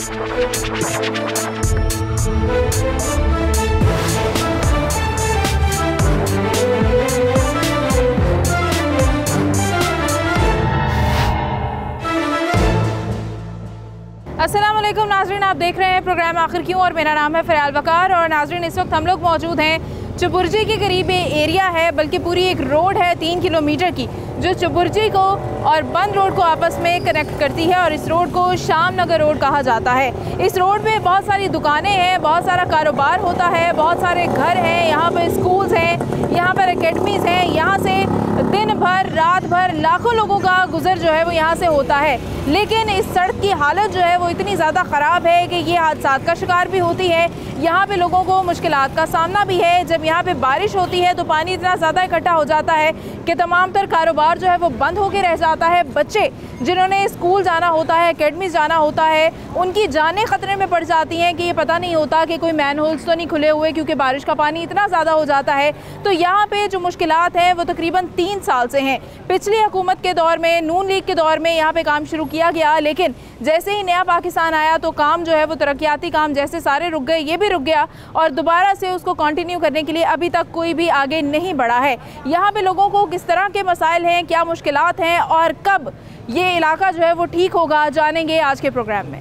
अस्सलामुअलैकुम नाज़रीन, आप देख रहे हैं प्रोग्राम आखिर क्यों और मेरा नाम है फ़राल वकार। और नाज़रीन, इस वक्त हम लोग मौजूद हैं चुबुर्जी के करीब एरिया है, बल्कि पूरी एक रोड है 3 किलोमीटर की, जो चुबुर्जी को और बंद रोड को आपस में कनेक्ट करती है और इस रोड को शाम नगर रोड कहा जाता है। इस रोड पे बहुत सारी दुकानें हैं, बहुत सारा कारोबार होता है, बहुत सारे घर हैं, यहाँ पर स्कूल्स हैं, यहाँ पर एकेडमीज़ हैं। यहाँ से दिन भर रात भर लाखों लोगों का गुजर जो है वो यहाँ से होता है। लेकिन इस सड़क की हालत जो है वो इतनी ज़्यादा ख़राब है कि ये हादसा का शिकार भी होती है। यहाँ पे लोगों को मुश्किलात का सामना भी है। जब यहाँ पे बारिश होती है तो पानी इतना ज़्यादा इकट्ठा हो जाता है कि तमाम तर कारोबार जो है वो बंद होकर रह जाता है। बच्चे जिन्होंने स्कूल जाना होता है, एकेडमी जाना होता है, उनकी जानें ख़तरे में पड़ जाती हैं कि ये पता नहीं होता कि कोई मैन होल्स तो नहीं खुले हुए, क्योंकि बारिश का पानी इतना ज़्यादा हो जाता है। तो यहाँ पे जो मुश्किलात हैं वो तकरीबन 3 साल से हैं। पिछली हुकूमत के दौर में, नून लीग के दौर में यहाँ पे काम शुरू किया गया, लेकिन जैसे ही नया पाकिस्तान आया तो काम जो है वो तरक्याती काम जैसे सारे रुक गए, ये भी रुक गया और दोबारा से उसको कंटिन्यू करने के लिए अभी तक कोई भी आगे नहीं बढ़ा है। यहाँ पे लोगों को किस तरह के मसाइल हैं, क्या मुश्किलात हैं और कब ये इलाका जो है वो ठीक होगा, जानेंगे आज के प्रोग्राम में।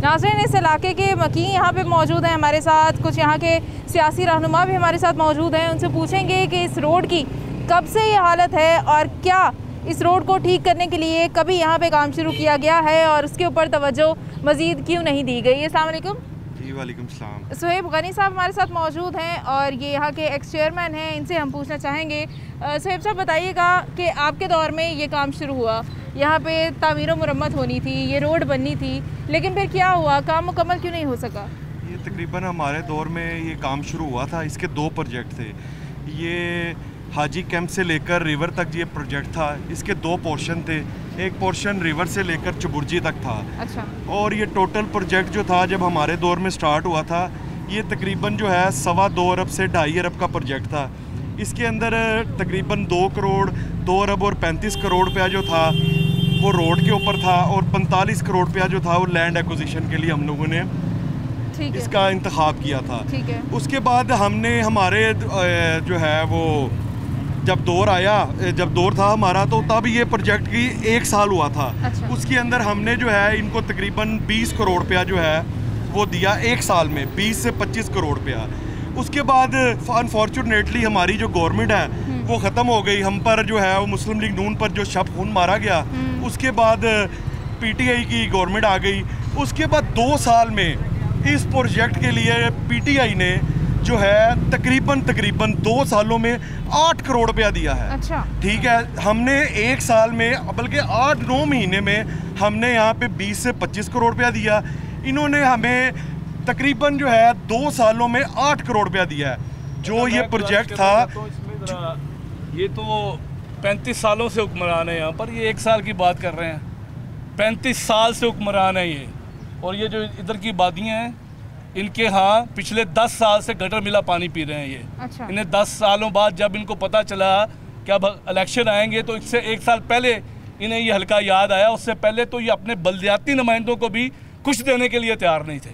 नाज़रीन, इस इलाके के मकीन यहाँ पे मौजूद हैं हमारे साथ, कुछ यहाँ के सियासी रहनुमा भी हमारे साथ मौजूद हैं। उनसे पूछेंगे कि इस रोड की कब से ये हालत है और क्या इस रोड को ठीक करने के लिए कभी यहाँ पे काम शुरू किया गया है और उसके ऊपर तवज्जो मज़ीद क्यों नहीं दी गई। अस्सलाम वालेकुम। जी वालेकुम सलाम। सुहेब गनी साहब हमारे साथ मौजूद हैं और ये यहाँ के एक्स चेयरमैन हैं, इनसे हम पूछना चाहेंगे। सुहेब साहब, बताइएगा कि आपके दौर में ये काम शुरू हुआ, यहाँ पे तामीर व मुरम्मत होनी थी, ये रोड बननी थी, लेकिन फिर क्या हुआ, काम मुकम्मल क्यों नहीं हो सका? ये तकरीबन हमारे दौर में ये काम शुरू हुआ था। इसके 2 प्रोजेक्ट थे। ये हाजी कैंप से लेकर रिवर तक ये प्रोजेक्ट था। इसके 2 पोर्शन थे। एक पोर्शन रिवर से लेकर चुबुर्जी तक था। अच्छा। और ये टोटल प्रोजेक्ट जो था जब हमारे दौर में स्टार्ट हुआ था, ये तकरीबन जो है 2.25 अरब से 2.5 अरब का प्रोजेक्ट था। इसके अंदर तकरीबन 2 करोड़ 2 अरब और 35 करोड़ रुपया जो था वो रोड के ऊपर था और 45 करोड़ रुपया जो था वो लैंड एक्विजिशन के लिए हम लोगों ने इसका इंतखाब किया था। ठीक है। उसके बाद हमने हमारे जो है वो जब दौर था हमारा, तो तब ये प्रोजेक्ट की 1 साल हुआ था। अच्छा। उसके अंदर हमने जो है इनको तकरीबन 20 करोड़ रुपया जो है वो दिया 1 साल में, 20 से 25 करोड़ रुपया। उसके बाद अनफॉर्चुनेटली हमारी जो गवर्नमेंट है वो ख़त्म हो गई। हम पर जो है वो मुस्लिम लीग नून पर जो शब खून मारा गया, उसके बाद पीटीआई की गवर्नमेंट आ गई। उसके बाद 2 साल में इस प्रोजेक्ट के लिए पीटीआई ने जो है तकरीबन 2 सालों में 8 करोड़ रुपया दिया है। अच्छा। ठीक है। हमने 1 साल में, बल्कि 8-9 महीने में हमने यहाँ पे 20 से 25 करोड़ रुपया दिया। इन्होंने हमें तकरीबन जो है 2 सालों में 8 करोड़ रुपया दिया है। जो ये प्रोजेक्ट था, ये तो 35 सालों से हुक्मरान है यहाँ पर, ये 1 साल की बात कर रहे हैं। 35 साल से हुक्मरान है ये। और ये जो इधर की वादियाँ हैं, इनके यहाँ पिछले 10 साल से गटर मिला पानी पी रहे हैं ये। अच्छा। इन्हें 10 सालों बाद जब इनको पता चला कि अब इलेक्शन आएंगे, तो इससे 1 साल पहले इन्हें ये हल्का याद आया। उससे पहले तो ये अपने बल्दियाती नुमाइंदों को भी कुछ देने के लिए तैयार नहीं थे।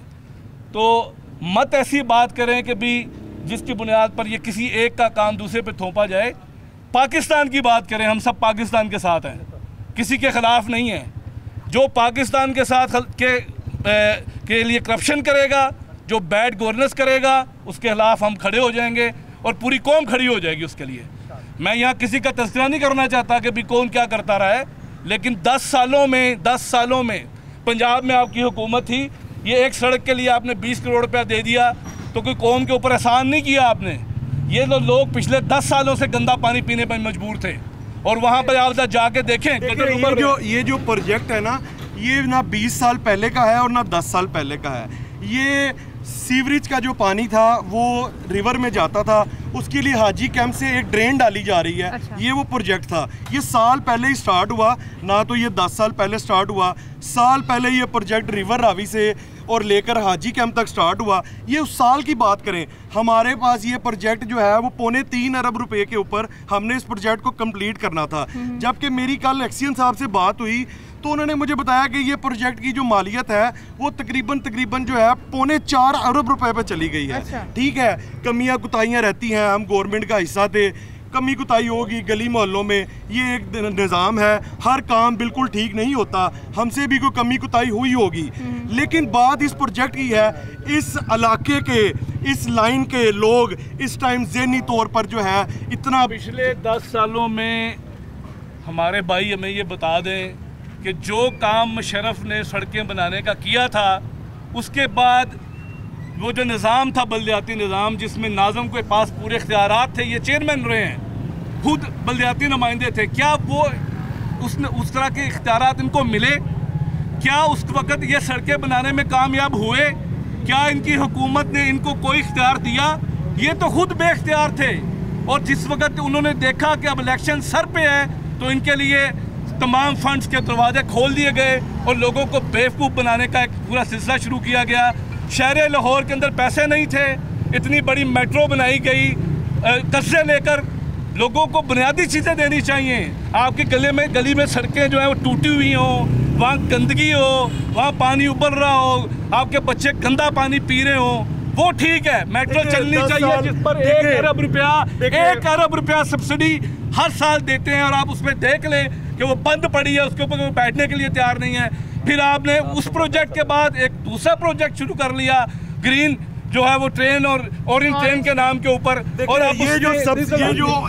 तो मत ऐसी बात करें कि भी जिसकी बुनियाद पर ये किसी एक का काम दूसरे पे थोपा जाए। पाकिस्तान की बात करें, हम सब पाकिस्तान के साथ हैं, किसी के ख़िलाफ़ नहीं हैं। जो पाकिस्तान के साथ के लिए करप्शन करेगा, जो बैड गवर्नेंस करेगा, उसके खिलाफ हम खड़े हो जाएंगे और पूरी कौम खड़ी हो जाएगी उसके लिए। मैं यहाँ किसी का तज़किरा नहीं करना चाहता कि भी कौन क्या करता रहा है, लेकिन 10 सालों में पंजाब में आपकी हुकूमत थी, ये एक सड़क के लिए आपने 20 करोड़ रुपया दे दिया, तो कोई कौम के ऊपर एहसान नहीं किया आपने। ये लोग पिछले 10 सालों से गंदा पानी पीने पर मजबूर थे और वहाँ पर आप जाके देखें। ये जो प्रोजेक्ट है ना, ये ना 20 साल पहले का है और ना 10 साल पहले का है। ये सीवरेज का जो पानी था वो रिवर में जाता था, उसके लिए हाजी कैंप से एक ड्रेन डाली जा रही है। अच्छा। ये वो प्रोजेक्ट था। ये साल पहले ही स्टार्ट हुआ, ना तो ये 10 साल पहले स्टार्ट हुआ। साल पहले ये प्रोजेक्ट रिवर रावी से और लेकर हाजी कैंप तक स्टार्ट हुआ। ये उस साल की बात करें, हमारे पास ये प्रोजेक्ट जो है वो 3.25 अरब रुपए के ऊपर हमने इस प्रोजेक्ट को कंप्लीट करना था। जबकि मेरी कल एक्सीएन साहब से बात हुई तो उन्होंने मुझे बताया कि ये प्रोजेक्ट की जो मालियत है वो तकरीबन जो है 3.25 अरब रुपए पे चली गई है। अच्छा। ठीक है, कमियां कुताहियां रहती हैं, हम गवर्नमेंट का हिस्सा थे, कमी कुताही होगी गली मोहल्लों में, ये एक निज़ाम है, हर काम बिल्कुल ठीक नहीं होता, हमसे भी कोई कमी कुताही हुई होगी। लेकिन बात इस प्रोजेक्ट की है, इस इलाके के, इस लाइन के लोग इस टाइम ज़हनी तौर पर जो है इतना पिछले 10 सालों में हमारे भाई हमें ये बता दें कि जो काम मुशर्रफ ने सड़कें बनाने का किया था, उसके बाद वो जो निज़ाम था बल्दियाती निज़ाम, जिसमें नाज़म के पास पूरे इख्तियारात थे, ये चेयरमैन रहे हैं, खुद बल्दियाती नुमाइंदे थे, क्या वो उस तरह के इख्तियारात इनको मिले? क्या उस वक़्त ये सड़कें बनाने में कामयाब हुए? क्या इनकी हुकूमत ने इनको कोई इख्तियार दिया? ये तो खुद बेइख्तियार थे। और जिस वक़्त उन्होंने देखा कि अब इलेक्शन सर पे है, तो इनके लिए तमाम फंड्स के दरवाजे खोल दिए गए और लोगों को बेवकूफ़ बनाने का एक पूरा सिलसिला शुरू किया गया। शहर लाहौर के अंदर पैसे नहीं थे, इतनी बड़ी मेट्रो बनाई गई, कर्जे लेकर लोगों को बुनियादी चीज़ें देनी चाहिए। आपके गली में सड़कें जो है वो टूटी हुई हों, वहाँ गंदगी हो, वहाँ पानी उबल रहा हो, आपके बच्चे गंदा पानी पी रहे हों, वो ठीक है, मेट्रो चलनी चाहिए, जिस पर 1 अरब रुपया सब्सिडी हर साल देते हैं, और आप उसमें देख लें कि वो बंद पड़ी है, उसके ऊपर बैठने के लिए तैयार नहीं है। फिर आपने उस प्रोजेक्ट के बाद एक दूसरा प्रोजेक्ट शुरू कर लिया, ग्रीन जो है वो ट्रेन और ओरिएंट ट्रेन के नाम के ऊपर। और आप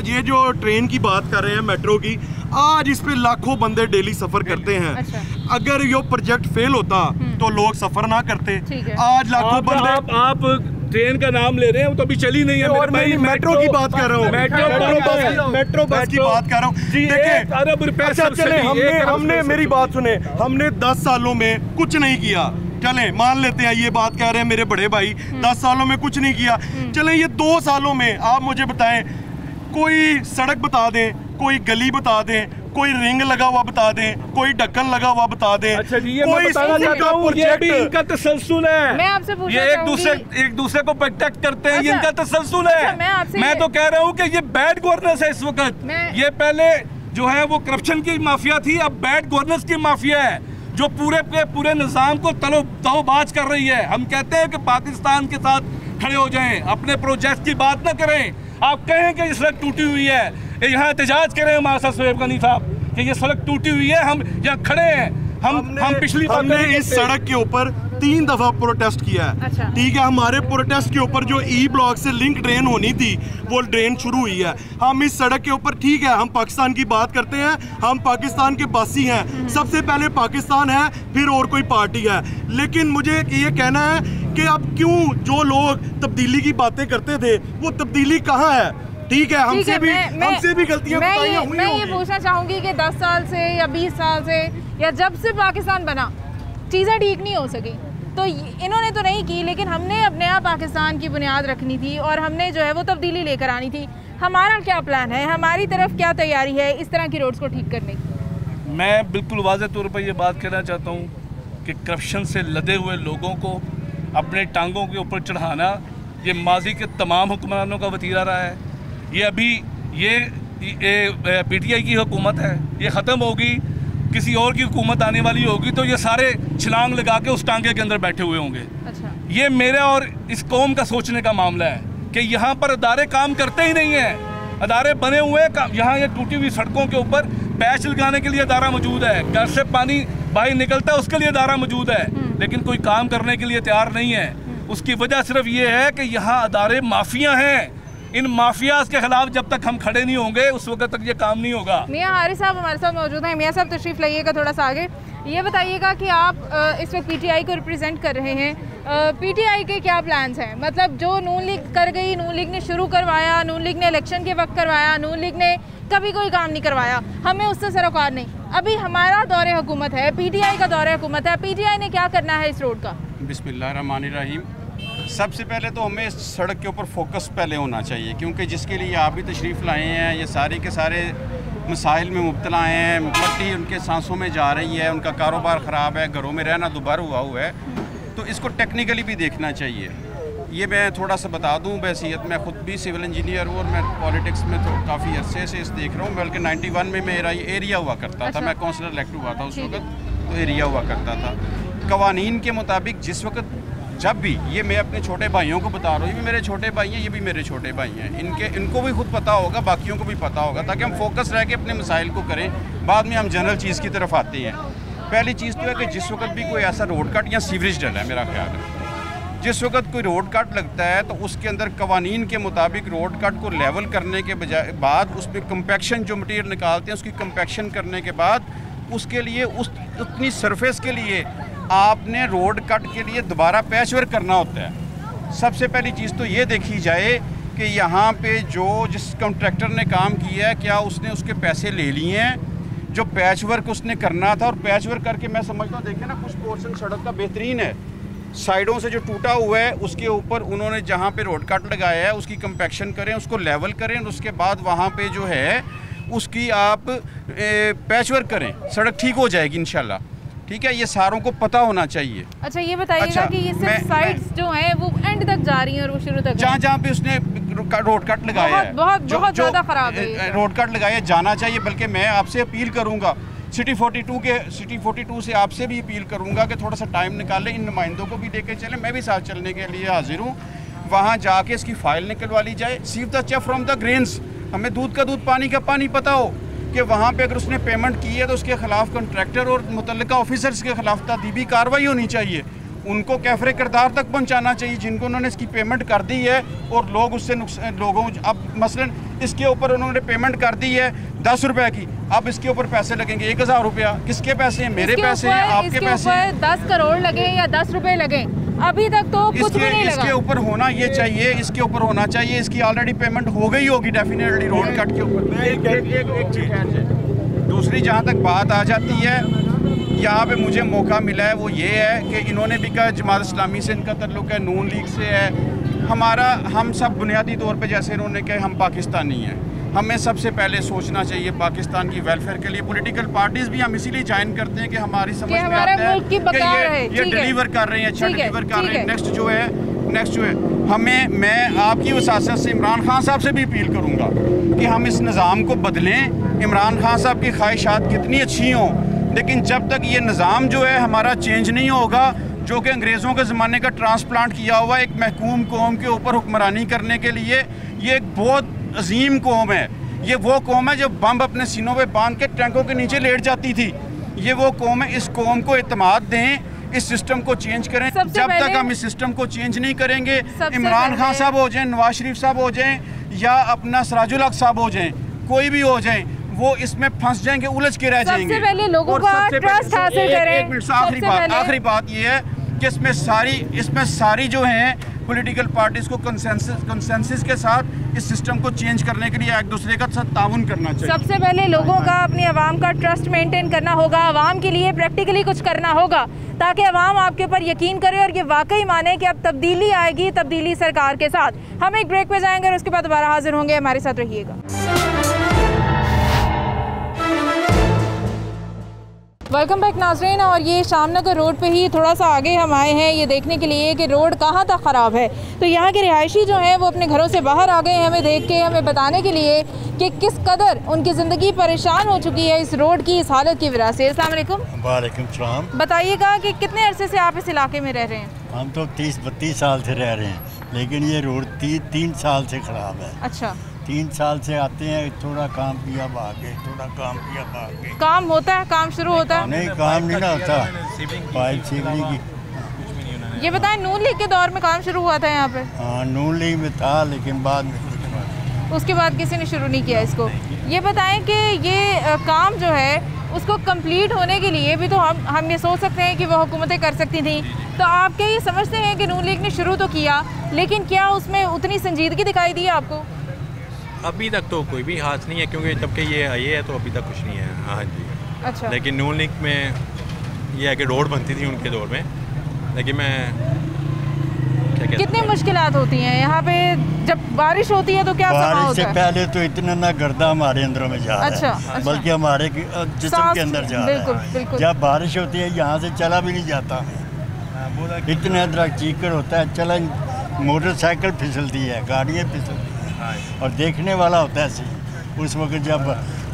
ये जो ट्रेन की बात कर रहे हैं, मेट्रो की, आज इस पे लाखों बंदे डेली सफर करते हैं। अच्छा। अगर ये प्रोजेक्ट फेल होता तो लोग सफर ना करते। आज लाखों बंदे, आप ट्रेन का नाम ले रहे हैं, वो तो अभी चली नहीं है। और मैं मेट्रो की बात कर रहा हूँ, मेट्रो बस की बात कर रहा हूँ। देखिए, हमने मेरी बात सुने, हमने 10 सालों में कुछ नहीं किया, चलें मान लेते हैं, ये बात कह रहे हैं मेरे बड़े भाई, 10 सालों में कुछ नहीं किया, चलें ये 2 सालों में आप मुझे बताएं, कोई सड़क बता दें, कोई गली बता दें, कोई रिंग लगा हुआ बता दें, कोई ढक्कन लगा हुआ बता दें। अच्छा जी, ये मैं बताना चाहता हूं, ये भी इनका तसलसल है। मैं आपसे पूछना ये एक दूसरे को प्रोटेक्ट करते हैं। अच्छा, इनका तसलसल है। अच्छा, मैं तो कह रहा हूं कि ये बैड गवर्नेंस है इस वक्त। ये पहले जो है वो करप्शन की माफिया थी, अब बैड गवर्नेंस की माफिया है, जो पूरे निज़ाम को तलोबाज कर रही है। हम कहते हैं कि पाकिस्तान के साथ खड़े हो जाएं, अपने प्रोजेक्ट की बात ना करें। आप कहें कि ये सड़क टूटी हुई है, यहाँ एहतजाज करें हमारे साथ सोहेब गनी साहब कि ये सड़क टूटी हुई है, हम यहाँ खड़े हैं। हम पिछली हमने इस सड़क के ऊपर 3 दफा प्रोटेस्ट किया है। अच्छा। ठीक है, हमारे प्रोटेस्ट के ऊपर जो ई ब्लॉक से लिंक ड्रेन होनी थी वो ड्रेन शुरू हुई है। हम इस सड़क के ऊपर, ठीक है, हम पाकिस्तान की बात करते हैं, हम पाकिस्तान के बासी हैं, सबसे पहले पाकिस्तान है, फिर और कोई पार्टी है। लेकिन मुझे ये कहना है कि अब क्यों जो लोग तब्दीली की बातें करते थे, वो तब्दीली कहाँ है? ठीक है, हमसे भी गलतियां हुई होंगी। मैं ये पूछना चाहूँगी कि 10 साल से या 20 साल से या जब से पाकिस्तान बना, चीज़ें ठीक नहीं हो सकी, तो इन्होंने तो नहीं की, लेकिन हमने अपने यहाँ पाकिस्तान की बुनियाद रखनी थी और हमने जो है वो तब्दीली लेकर आनी थी। हमारा क्या प्लान है, हमारी तरफ क्या तैयारी है इस तरह की रोड्स को ठीक करने की? मैं बिल्कुल वाज़ेह तौर पर यह बात कहना चाहता हूँ कि करप्शन से लदे हुए लोगों को अपने टांगों के ऊपर चढ़ाना, ये माजी के तमाम हुक्मरानों का वतीरा रहा है। ये अभी ये PTI की हुकूमत है, ये ख़त्म होगी, किसी और की हुकूमत आने वाली होगी, तो ये सारे छलांग लगा के उस टांगे के अंदर बैठे हुए होंगे। अच्छा। ये मेरे और इस कौम का सोचने का मामला है कि यहाँ पर अदारे काम करते ही नहीं हैं। अदारे बने हुए हैं, यहाँ ये टूटी हुई सड़कों के ऊपर पैच लगाने के लिए अदारा मौजूद है, घर से पानी बाहर निकलता है उसके लिए अदारा मौजूद है, लेकिन कोई काम करने के लिए तैयार नहीं है। उसकी वजह सिर्फ ये है कि यहाँ अदारे माफिया हैं। इन माफियाज के खिलाफ जब तक हम खड़े नहीं होंगे उस वक्त तक ये काम नहीं होगा। मियां हारिस साहब हमारे साथ मौजूद हैं। मियां साहब तशरीफ़ लाइएगा थोड़ा सा आगे। ये बताइएगा कि आप इस वक्त PTI को रिप्रेजेंट कर रहे हैं, PTI के क्या प्लान्स हैं? मतलब जो नून लीग कर गई, नून लीग ने शुरू करवाया, नून लीग ने इलेक्शन के वक्त करवाया, नून लीग ने कभी कोई काम नहीं करवाया, हमें उससे सरोकार नहीं। अभी हमारा दौरे हुकूमत है, PTI का दौरे हुकूमत है, PTI ने क्या करना है इस रोड का? बिस्मिल्लाहिर्रहमानिर्रहीम। सबसे पहले तो हमें इस सड़क के ऊपर फोकस पहले होना चाहिए, क्योंकि जिसके लिए आप भी तशरीफ़ लाए हैं, ये सारे के सारे मसाइल में मुब्तला हैं। मट्टी उनके सांसों में जा रही है, उनका कारोबार ख़राब है, घरों में रहना दुबार हुआ है, तो इसको टेक्निकली भी देखना चाहिए। ये मैं थोड़ा सा बता दूं, बहसीत मैं ख़ुद भी सिविल इंजीनियर हूँ और मैं पॉलिटिक्स में तो काफ़ी अरसे से इस देख रहा हूँ। बल्कि 91 में मेरा ये एरिया हुआ करता था, मैं काउंसलर इलेक्ट हुआ था उस वक्त। तो एरिया हुआ करता था। कवानीन के मुताबिक जिस वक्त जब भी, ये मैं अपने छोटे भाइयों को बता रहा हूँ, ये भी मेरे छोटे भाई हैं, ये भी मेरे छोटे भाई हैं, इनको भी खुद पता होगा, बाकियों को भी पता होगा, ताकि हम फोकस रह के अपने मसाइल को करें, बाद में हम जनरल चीज़ की तरफ आते हैं। पहली चीज़ तो है कि जिस वक्त भी कोई ऐसा रोड कट या सीवरेज डल है, मेरा ख्याल है, जिस वक्त कोई रोड कट लगता है तो उसके अंदर कवानीन के मुताबिक रोड कट को लेवल करने के बजाय बाद उस पर कंपैक्शन जो मटीरियल निकालते हैं उसकी कंपैक्शन करने के बाद उसके लिए उतनी सरफेस के लिए आपने रोड कट के लिए दोबारा पैच वर्क करना होता है। सबसे पहली चीज़ तो ये देखी जाए कि यहाँ पे जिस कॉन्ट्रैक्टर ने काम किया है क्या उसने उसके पैसे ले लिए हैं, जो पैच वर्क उसने करना था। और पैच वर्क करके मैं समझता हूँ, देखें ना, कुछ पोर्शन सड़क का बेहतरीन है, साइडों से जो टूटा हुआ है उसके ऊपर उन्होंने जहाँ पे रोड कट लगाया है उसकी कंपैक्शन करें, उसको लेवल करें, और उसके बाद वहाँ पे जो है उसकी आप पैच वर्क करें, सड़क ठीक हो जाएगी इंशाल्लाह। ठीक है, ये सारों को पता होना चाहिए। अच्छा, ये बताइएगा कि ये सिर्फ साइड्स जो हैं वो एंड तक जा रही हैं और वो शुरू तक जहाँ पे उसने रोड कट लगाया है बहुत ज़्यादा ख़राब है, रोड कट लगाया जाना चाहिए। बल्कि मैं आपसे अपील करूँगा, सिटी 42 से आपसे भी अपील करूँगा कि थोड़ा सा टाइम निकालें, इन नुमाइंदों को भी लेकर चलें, मैं भी साथ चलने के लिए हाजिर हूँ। वहाँ जाके इसकी फ़ाइल निकलवा ली जाए, sieve the chaff from the grains. हमें दूध का दूध, पानी का पानी पता हो कि वहाँ पे अगर उसने पेमेंट की है तो उसके ख़िलाफ़ कॉन्ट्रैक्टर और मुतल्लिका ऑफिसर्स के ख़िलाफ़ तादीबी कार्रवाई होनी चाहिए, उनको कैफरे किरदार तक पहुँचाना चाहिए जिनको उन्होंने इसकी पेमेंट कर दी है और लोग उससे लोगों अब मसलन इसके ऊपर उन्होंने पेमेंट कर दी है 10 रुपये की, अब इसके ऊपर पैसे लगेंगे 1000 रुपया। किसके पैसे हैं? मेरे पैसे हैं, आपके पैसे हैं। 10 करोड़ लगे या 10 रुपये लगे, अभी तक तो कुछ भी नहीं लगा। इसके ऊपर होना ये चाहिए, इसके ऊपर होना चाहिए, इसकी ऑलरेडी पेमेंट हो गई होगी डेफिनेटली रोड कट के ऊपर। एक चीज़ है। दूसरी जहाँ तक बात आ जाती है, यहाँ पे मुझे मौका मिला है वो ये है कि इन्होंने भी कहा जमात इस्लामी से इनका ताल्लुक है, नून लीग से है, हम सब बुनियादी तौर पे जैसे इन्होंने कहा हम पाकिस्तानी हैं, हमें सबसे पहले सोचना चाहिए पाकिस्तान की वेलफेयर के लिए। पॉलिटिकल पार्टीज भी हम इसीलिए ज्वाइन करते हैं कि हमारी समझ में आता है कि ये डिलीवर कर रहे हैं, अच्छा डिलीवर कर रहे हैं। नेक्स्ट जो है मैं आपकी वसासत से इमरान खान साहब से भी अपील करूँगा कि हम इस निज़ाम को बदलें। इमरान खान साहब की ख्वाहिशात कितनी अच्छी हों, लेकिन जब तक ये निज़ाम जो है हमारा चेंज नहीं होगा, जो कि अंग्रेज़ों के ज़माने का ट्रांसप्लांट किया हुआ एक महकूम कौम के ऊपर हुक्मरानी करने के लिए, ये एक बहुत अजीम कौम है। ये वो कौम है जो बम अपने सीनों पे बांध के टैंकों के नीचे लेट जाती थी। ये वो कौम है, इस कौम को इत्मीनान दें, इस सिस्टम को चेंज करें। जब तक हम इस सिस्टम को चेंज नहीं करेंगे, इमरान खान साहब हो जाएं, नवाज शरीफ साहब हो जाएं या अपना सिराजुल हक साहब हो जाएं, कोई भी हो जाएं, वो इसमें फंस जाएंगे, उलझ के रह जाएंगे। सबसे पहले लोगों का ट्रस्ट हासिल करें। एक मिनट, आखिरी बात ये है कि इसमें सारी जो हैं पॉलिटिकल पार्टीज को कंसेंसस के साथ इस सिस्टम को चेंज करने के लिए एक दूसरे का साथ ताउन करना चाहिए। सबसे पहले लोगों का, अपनी आवाम का ट्रस्ट मेंटेन करना होगा, आवाम के लिए प्रैक्टिकली कुछ करना होगा ताकि आवाम आपके ऊपर यकीन करे और ये वाकई माने कि अब तब्दीली आएगी, तब्दीली सरकार के साथ। हम एक ब्रेक पे जाएंगे और उसके बाद दोबारा हाजिर होंगे, हमारे साथ रहिएगा। वेलकम बैक नाज़रीन। और ये शामनगर रोड पे ही थोड़ा सा आगे हम आए हैं ये देखने के लिए कि रोड कहाँ तक ख़राब है। तो यहाँ के रिहायशी जो हैं वो अपने घरों से बाहर आ गए हैं हमें देख के, हमें बताने के लिए कि किस कदर उनकी ज़िंदगी परेशान हो चुकी है इस रोड की, इस हालत की वजह से। अस्सलाम वालेकुम। वालेकुम सलाम। बताइएगा कि कितने अरसे से आप इस इलाके में रह रहे हैं? हम तो 30-32 साल से रह रहे हैं, लेकिन ये रोड 3 साल से ख़राब है। अच्छा, 3 साल से आते हैं, थोड़ा काम किया भागे, थोड़ा काम किया भागे। काम होता है, काम शुरू होता है? नहीं, काम नहीं ना होता। पाइप सीवनी की। ये बताएं, नून लीग के दौर में काम शुरू हुआ था यहाँ पे? हाँ, नून लीग में था, लेकिन बाद में उसके बाद किसी ने शुरू नहीं किया इसको। ये बताएं कि ये काम जो है उसको कंप्लीट होने के लिए भी तो हम ये सोच सकते हैं कि वो हुकूमतें कर सकती थी। तो आप क्या ये समझते हैं कि नून लीग ने शुरू तो किया, लेकिन क्या उसमें उतनी संजीदगी दिखाई दी आपको? अभी तक तो कोई भी हाथ नहीं है, क्योंकि जब कि ये आई है तो अभी तक कुछ नहीं है। हाँ जी। अच्छा। लेकिन नून लीग में ये है कि रोड बनती थी उनके दौर में, लेकिन मैं क्या कितनी मुश्किलात होती हैं यहाँ पे जब बारिश होती है तो क्या समा बारिश होता से है? पहले तो इतना ना गर्दा हमारे अंदरों में जा रहा अच्छा, है, अच्छा। बल्कि हमारे जिस्म के अंदर जा रहा है। बिल्कुल। जब बारिश होती है यहाँ से चला भी नहीं जाता, इतना दरख्त चीकर होता है, चला मोटरसाइकिल फिसलती है, गाड़ियाँ फिसलती हैं और देखने वाला होता है ऐसे। उस वक्त जब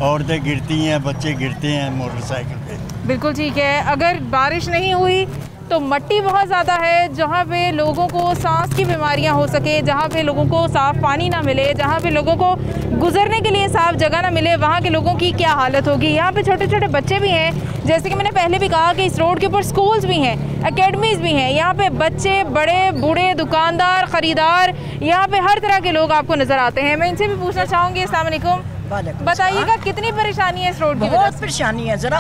औरतें गिरती हैं, बच्चे गिरते हैं मोटरसाइकिल पे, बिल्कुल ठीक है। अगर बारिश नहीं हुई तो मट्टी बहुत ज़्यादा है, जहाँ पे लोगों को सांस की बीमारियाँ हो सके, जहाँ पे लोगों को साफ़ पानी ना मिले, जहाँ पे लोगों को गुजरने के लिए साफ़ जगह ना मिले, वहाँ के लोगों की क्या हालत होगी। यहाँ पे छोटे छोटे बच्चे भी हैं, जैसे कि मैंने पहले भी कहा कि इस रोड के ऊपर स्कूल्स भी हैं, एकेडमीज़ भी हैं। यहाँ पे बच्चे, बड़े बूढ़े, दुकानदार, ख़रीदार, यहाँ पे हर तरह के लोग आपको नज़र आते हैं। मैं इनसे भी पूछना चाहूँगी, अस्सलाम वालेकुम, बताइएगा कितनी परेशानी है इस रोड की? बहुत परेशानी है। ज़रा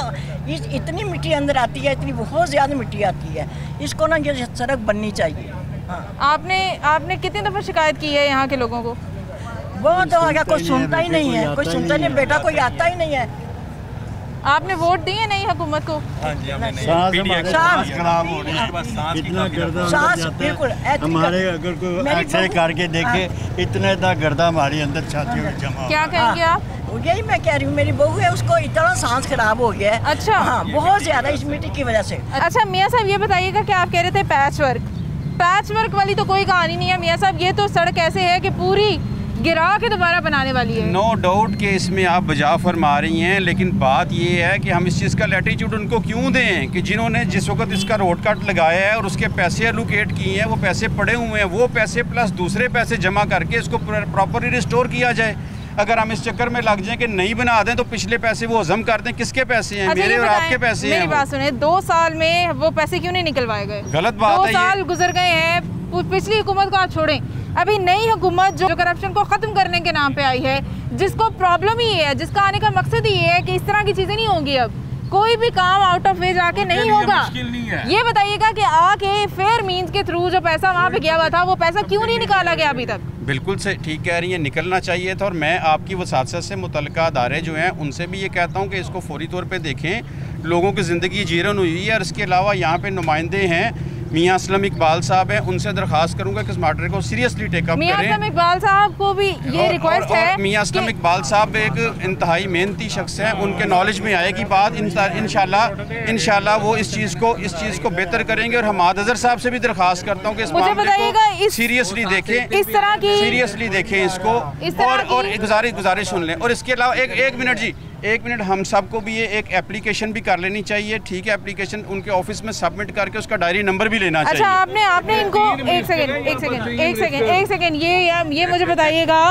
इतनी मिट्टी अंदर आती है, इतनी बहुत ज़्यादा मिट्टी आती है। इसको ना ये सड़क बननी चाहिए। हाँ। आपने कितनी दफ़ा शिकायत की है यहाँ के लोगों को? बहुत हो गया, कोई सुनता ही नहीं है, कोई सुनता नहीं, बेटा कोई आता ही नहीं है। आपने वोट दिए नहीं हुकूमत को? हाँ जी, हमने सांस खराब हो रही है, इतना गर्दा बिल्कुल हमारे, अगर कोई एक्सरे करके देखे इतना गर्दा हमारे अंदर छाती में जमा। क्या कहेंगे आप? यही मैं कह रही हूँ, मेरी बहू है, उसको इतना सांस खराब हो गया है। अच्छा। हाँ, बहुत ज्यादा इस मिट्टी की वजह से। अच्छा मियाँ साहब, ये बताइएगा कि आप कह रहे थे पैच वर्क वाली तो कोई कहानी नहीं है मियाँ साहब। ये तो सड़क ऐसे है कि पूरी गिरा के दोबारा बनाने वाली है। नो डाउट कि इसमें आप बजा फरमा रही हैं, लेकिन बात ये है कि हम इस चीज़ का लैटिट्यूड उनको क्यों दें कि जिन्होंने जिस वक्त इसका रोड कट लगाया है और उसके पैसे एलोकेट किए हैं, वो पैसे पड़े हुए हैं, वो पैसे प्लस दूसरे पैसे जमा करके इसको प्रॉपरली रिस्टोर किया जाए। अगर हम इस चक्कर में लग जाएं कि नहीं बना दें तो पिछले पैसे वो हजम कर दें, किसके पैसे हैं? मेरे और आपके पैसे हैं। मेरी बात सुने, 2 साल में वो पैसे क्यों नहीं निकलवाए गए? गलत बात है। 2 साल गुजर गए हैं, पिछली हुकूमत को आप छोड़ें, अभी नई हुकूमत जो करप्शन को ख़त्म करने के नाम पे आई है, जिसको प्रॉब्लम ही है, जिसका आने का मकसद ही है कि इस तरह की चीज़ें नहीं होंगी, अब कोई भी काम आउट ऑफ वे जाके नहीं होगा। ये बताइएगा कि आके फेयर मीन्स के थ्रू जो पैसा वहाँ पे गया हुआ था, वो पैसा क्यों नहीं निकाला गया अभी तक? बिल्कुल से ठीक कह रही है, निकलना चाहिए था। और मैं आपकी वसासत से मुतल्लिका अदारे जो हैं उनसे भी ये कहता हूँ कि इसको फौरी तौर पे देखें। लोगों की ज़िंदगी जीरन हुई है, और इसके अलावा यहाँ पे नुमाइंदे हैं, मियाँ असलम इकबाल साहब हैं, उनसे दरख्वास्त करूँगा कि इस मैटर को सीरियसली टेकअप करें। मियाँ असलम इकबाल साहब को भी ये रिक्वेस्ट है। मियाँ असलम इकबाल साहब एक इंतहाई मेहनती शख्स हैं, उनके नॉलेज में आएगी बात, इंशाल्लाह वो इस चीज़ को बेहतर करेंगे। और हमाद अजहर साहब से भी दरख्वास्त करता हूँ कि इस मामले को सीरियसली देखें, इस तरह की सीरियसली देखें इसको, और गुजारिश सुन लें। और इसके अलावा एक मिनट हम सबको भी ये एक एप्लीकेशन भी कर लेनी चाहिए, ठीक है? एप्लीकेशन उनके ऑफिस में सबमिट करके उसका डायरी नंबर भी लेना चाहिए। अच्छा, आपने इनको एक सेकंड ये मुझे बताइएगा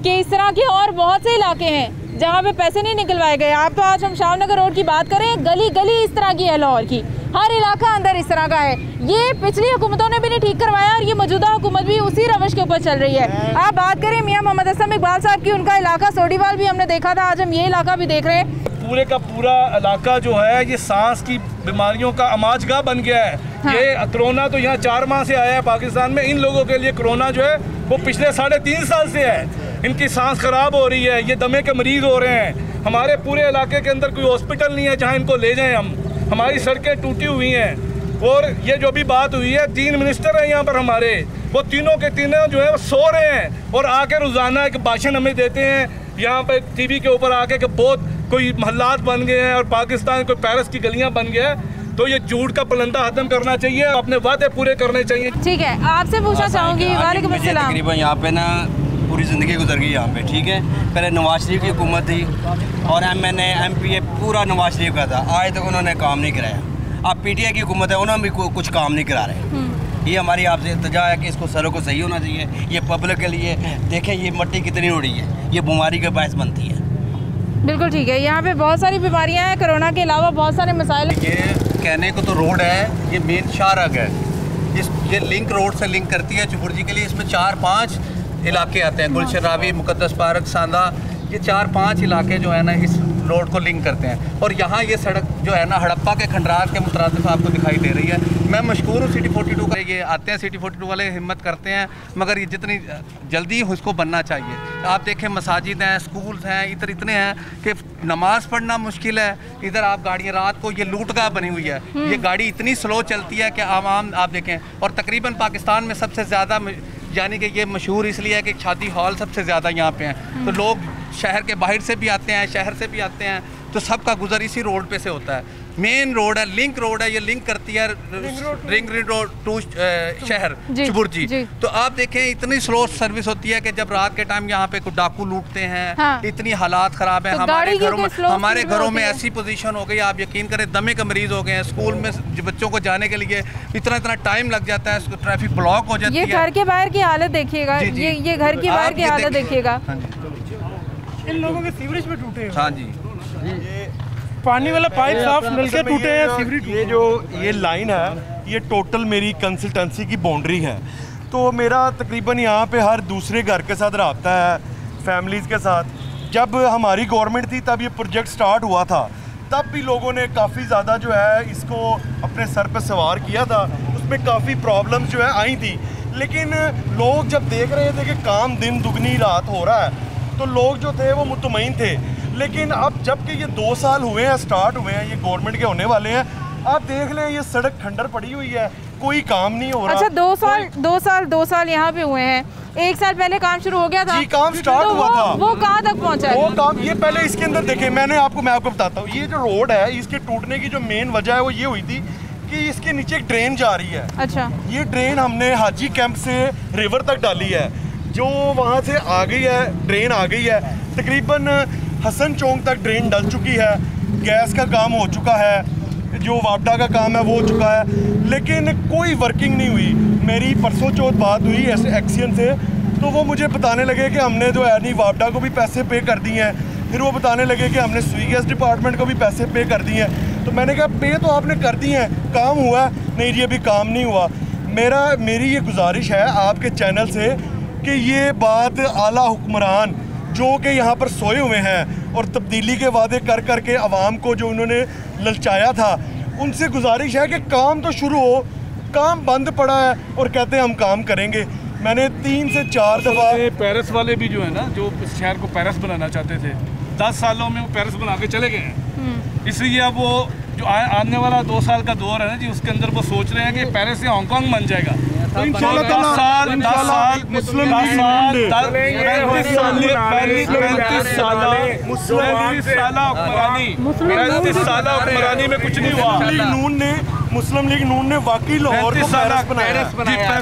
कि इस तरह के और बहुत से इलाके हैं जहाँ पे पैसे नहीं निकलवाए गए। आप तो आज हम शामनगर रोड की बात करें, गली गली इस तरह की है लाहौर की, हर इलाका अंदर इस तरह का है। ये पिछली हुकूमतों ने भी नहीं ठीक करवाया, और ये मौजूदा हुकूमत भी उसी रवश के ऊपर चल रही है। आप बात करें मियाँ मोहम्मद असलम इकबाल साहब की, उनका इलाका सोडीवाल भी हमने देखा था, आज हम ये इलाका भी देख रहे हैं। पूरे का पूरा इलाका जो है ये सांस की बीमारियों का अमाजगाह बन गया है। हाँ। ये कोरोना तो यहाँ 4 माह से आया है पाकिस्तान में। इन लोगों के लिए कोरोना जो है वो पिछले 3.5 साल से है। इनकी सांस खराब हो रही है, ये दमे के मरीज हो रहे हैं। हमारे पूरे इलाके के अंदर कोई हॉस्पिटल नहीं है जहाँ इनको ले जाएं हम। हमारी सड़कें टूटी हुई हैं। और ये जो भी बात हुई है, 3 मिनिस्टर हैं यहाँ पर हमारे, वो तीनों के तीनों जो है वो सो रहे हैं और आके रोज़ाना एक भाषण हमें देते हैं यहाँ पर टीवी के ऊपर आके कि बहुत कोई महल्लात बन गए हैं और पाकिस्तान कोई पेरिस की गलियाँ बन गया है। तो ये झूठ का पलंदा खत्म करना चाहिए, अपने वादे पूरे करने चाहिए। ठीक है, आपसे पूछना चाहूँगी। वालेकुम अस्सलाम। तकरीबन यहाँ पे ना पूरी ज़िंदगी गुजर गई यहाँ पे, ठीक है? पहले नवाज शरीफ की हुकूमत थी और MNA MPA पूरा नवाज शरीफ का था, आज तक उन्होंने काम नहीं कराया। अब PTI की हुकूमत है, उन्होंने भी कुछ काम नहीं करा रहे। ये हमारी आपसे इल्तिजा है कि इसको सड़क को सही होना चाहिए। ये पब्लिक के लिए देखें, ये मिट्टी कितनी उड़ी है, ये बीमारी का बायस बनती है। बिल्कुल ठीक है, यहाँ पे बहुत सारी बीमारियाँ हैं, कोरोना के अलावा बहुत सारे मसाइल। ये कहने को तो रोड है, ये मेन शाहराग है, ये लिंक रोड से लिंक करती है चुपुर्जी के लिए। इसमें 4-5 इलाके आते हैं, गुलशन रावी, मुकद्दस पार्क, सांदा, ये 4-5 इलाके जो है ना इस रोड को लिंक करते हैं। और यहाँ ये सड़क जो है ना हड़प्पा के खंडरात के मुतरादिफ आपको दिखाई दे रही है। मैं मशहूर हूँ सिटी 42 का, ये आते हैं सिटी 42 वाले, हिम्मत करते हैं, मगर ये जितनी जल्दी उसको बनना चाहिए। आप देखें मसाजिद हैं, स्कूल्स हैं, इधर इतने हैं कि नमाज पढ़ना मुश्किल है। इधर आप गाड़ियाँ रात को, ये लूटगाह बनी हुई है, ये गाड़ी इतनी स्लो चलती है कि आवाम आप देखें। और तकरीबन पाकिस्तान में सबसे ज़्यादा, यानी कि ये मशहूर इसलिए है कि शादी हॉल सबसे ज़्यादा यहाँ पे हैं, तो लोग शहर के बाहर से भी आते हैं, शहर से भी आते हैं, तो सबका गुजर इसी रोड पे से होता है। मेन रोड है, लिंक रोड है, ये लिंक करती है रिंग रोड टू शहर चुबुर्जी। तो आप देखें इतनी स्लो सर्विस होती है कि जब रात के टाइम यहाँ पे डाकू लूटते हैं। हाँ। इतनी हालात खराब है। तो हमारे घरों में ऐसी पोजीशन हो गई, आप यकीन करें दमे का मरीज हो गए हैं। स्कूल में बच्चों को जाने के लिए इतना टाइम लग जाता है, ट्रैफिक ब्लॉक हो जाती है। ये घर के बाहर की हालत देखिएगा, ये घर की बाहर की हालत देखिएगा। इन लोगों के सीवरेज में टूटे हैं। हाँ जी, पानी वाला पाइप साफ मिलकर टूटे हैं, सीवरेज। ये जो ये लाइन है, ये टोटल मेरी कंसल्टेंसी की बाउंड्री है। तो मेरा तकरीबन यहाँ पे हर दूसरे घर के साथ रब्ता है, फैमिलीज़ के साथ। जब हमारी गवर्नमेंट थी तब ये प्रोजेक्ट स्टार्ट हुआ था, तब भी लोगों ने काफ़ी ज़्यादा जो है इसको अपने सर पे सवार किया था। उसमें काफ़ी प्रॉब्लम्स जो है आई थी, लेकिन लोग जब देख रहे थे कि काम दिन दुगनी रात हो रहा है, तो लोग जो थे वो मुतमईन थे। लेकिन अब जबकि ये 2 साल हुए हैं, स्टार्ट हुए हैं, ये गवर्नमेंट के होने वाले हैं, आप देख लें ये सड़क खंडर पड़ी हुई है, कोई काम नहीं हो रहा। अच्छा, 2 साल यहाँ पे हुए हैं। 1 साल पहले काम शुरू हो गया था। जी, काम स्टार्ट हुआ था। वो कहाँ तक पहुँचा? वो काम ये पहले इसके अंदर देखे, मैं आपको बताता हूँ। ये जो रोड है, इसके टूटने की जो मेन वजह है वो ये हुई थी कि इसके नीचे एक ड्रेन जा रही है। अच्छा। ये ड्रेन हमने हाजी कैंप से रिवर तक डाली है, जो वहाँ से आ गई है, ड्रेन आ गई है। तकरीबन हसन चौक तक ड्रेन डल चुकी है, गैस का काम हो चुका है, जो वापडा का काम है वो हो चुका है, लेकिन कोई वर्किंग नहीं हुई। मेरी परसों चौथ बात हुई ऐसे एक्सीएन से, तो वो मुझे बताने लगे कि हमने जो है नहीं वापडा को भी पैसे पे कर दिए हैं। फिर वो बताने लगे कि हमने स्वी गैस डिपार्टमेंट को भी पैसे पे कर दिए हैं। तो मैंने कहा पे तो आपने कर दिए हैं, काम हुआ? नहीं जी, अभी काम नहीं हुआ। मेरी ये गुजारिश है आपके चैनल से कि ये बात आला हुक्मरान जो कि यहाँ पर सोए हुए हैं और तब्दीली के वादे कर करके आवाम को जो उन्होंने ललचाया था, उनसे गुजारिश है कि काम तो शुरू हो। काम बंद पड़ा है और कहते हैं हम काम करेंगे। मैंने 3 से 4 दफ़ा पेरिस वाले भी जो है ना, जो इस शहर को पेरिस बनाना चाहते थे, 10 सालों में वो पेरिस बना के चले गए हैं। इसलिए अब वो जो आने वाला 2 साल का दौर है ना जी, उसके अंदर वो सोच रहे हैं कि पेरिस से हांगकांग बन जाएगा। 10 साल मुस्लिम हुक्मरानी में कुछ नहीं हुआ। मुस्लिम लीग नून ने वाकई लाहौर को पेरिस बनाया।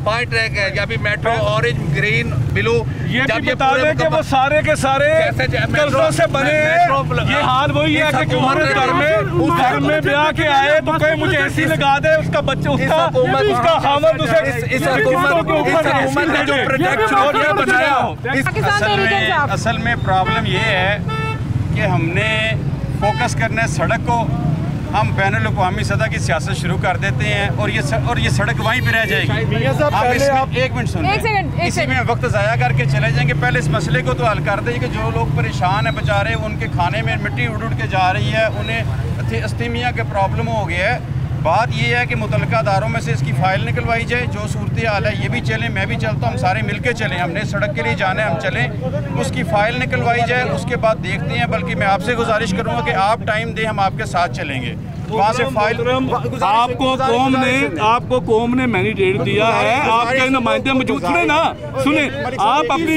5 ट्रैक है, या भी मेट्रो ऑरेंज ग्रीन ब्लू, ये भी बता दें कि वो सारे के सारे कर्जों से बने हैं। ये हाल वही है कि घर में ब्याह के आए तो कहीं मुझे एसी लगा दे, उसका बच्चा उसका खामद उसे इस हुकूमत ने जो प्रोजेक्ट शुरू बनाया। असल में प्रॉब्लम ये है कि हमने फोकस करना है सड़क को। हम बैनुल-अक़वामी सतह की सियासत शुरू कर देते हैं और ये सड़क वहीं पे रह जाएगी। एक मिनट सुनिए, इसी में वक्त ज़ाया करके चले जाएंगे। पहले इस मसले को तो हल कर दें कि जो लोग परेशान हैं बेचारे, उनके खाने में मिट्टी उड़ के जा रही है, उन्हें अस्थीमिया के प्रॉब्लम हो गया है। बात ये है कि मुतल्लिका अदारों में से इसकी फ़ाइल निकलवाई जाए। जो सूरत हाल है ये भी चलें, मैं भी चलता हूँ, हम सारे मिल के चलें। हमने सड़क के लिए जाना है, हम चलें, उसकी फ़ाइल निकलवाई जाए, उसके बाद देखते हैं। बल्कि मैं आपसे गुजारिश करूँगा कि आप टाइम दें, हम आपके साथ चलेंगे। वहाँ से फाइल आपको कौम ने मैंडेट दिया है, आपके नुमाइंदे मौजूद। सुने ना, सुने, आप अपनी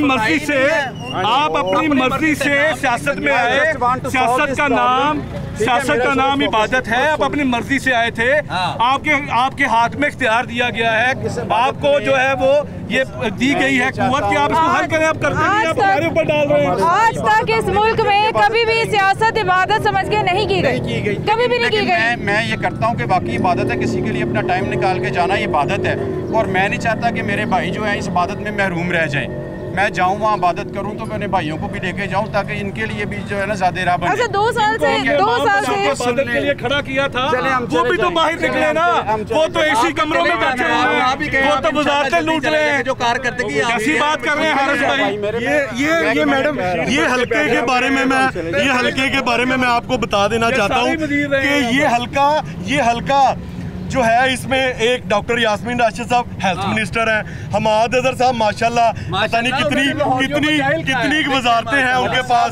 मर्जी से सियासत में आए। सियासत का नाम इबादत है। आप अपनी मर्जी से आए थे, आपके हाथ में इख्तियार दिया गया है, आपको जो है वो ये दी गई है कुव्वत कि आप इसको हल करें। आप करते नहीं, आप हमारे ऊपर डाल रहे हैं। आज तक इस मुल्क में कभी भी सियासत इबादत समझ के नहीं की गई, कभी भी नहीं की गई। मैं ये करता हूँ कि बाकी इबादत है, किसी के लिए अपना टाइम निकाल के जाना ये इबादत है, और मैं नहीं चाहता कि मेरे भाई जो है इस इबादत में महरूम रह जाएं। मैं जाऊँ वहाँ इबादत करूँ तो मैं अपने भाइयों को भी लेके जाऊँ ताकि इनके लिए भी जो है ना ज़्यादा राह बने। अच्छा, 2 साल से इबादत के लिए खड़ा किया था, वो भी तो बाहर निकले ना, वो तो एसी कमरों में बैठे हैं, वो तो वज़ारतें लूट रहे हैं। जो कारकर्दगी ऐसी बात कर रहे हैं हारिस भाई। ये मैडम, ये हल्के के बारे में मैं आपको बता देना चाहता हूँ कि ये हल्का जो है इसमें एक डॉक्टर यास्मीन राशिद साहब हेल्थ मिनिस्टर हैं, हमाद अजहर साहब माशाल्लाह पता नहीं कितनी वजारतें हैं उनके पास,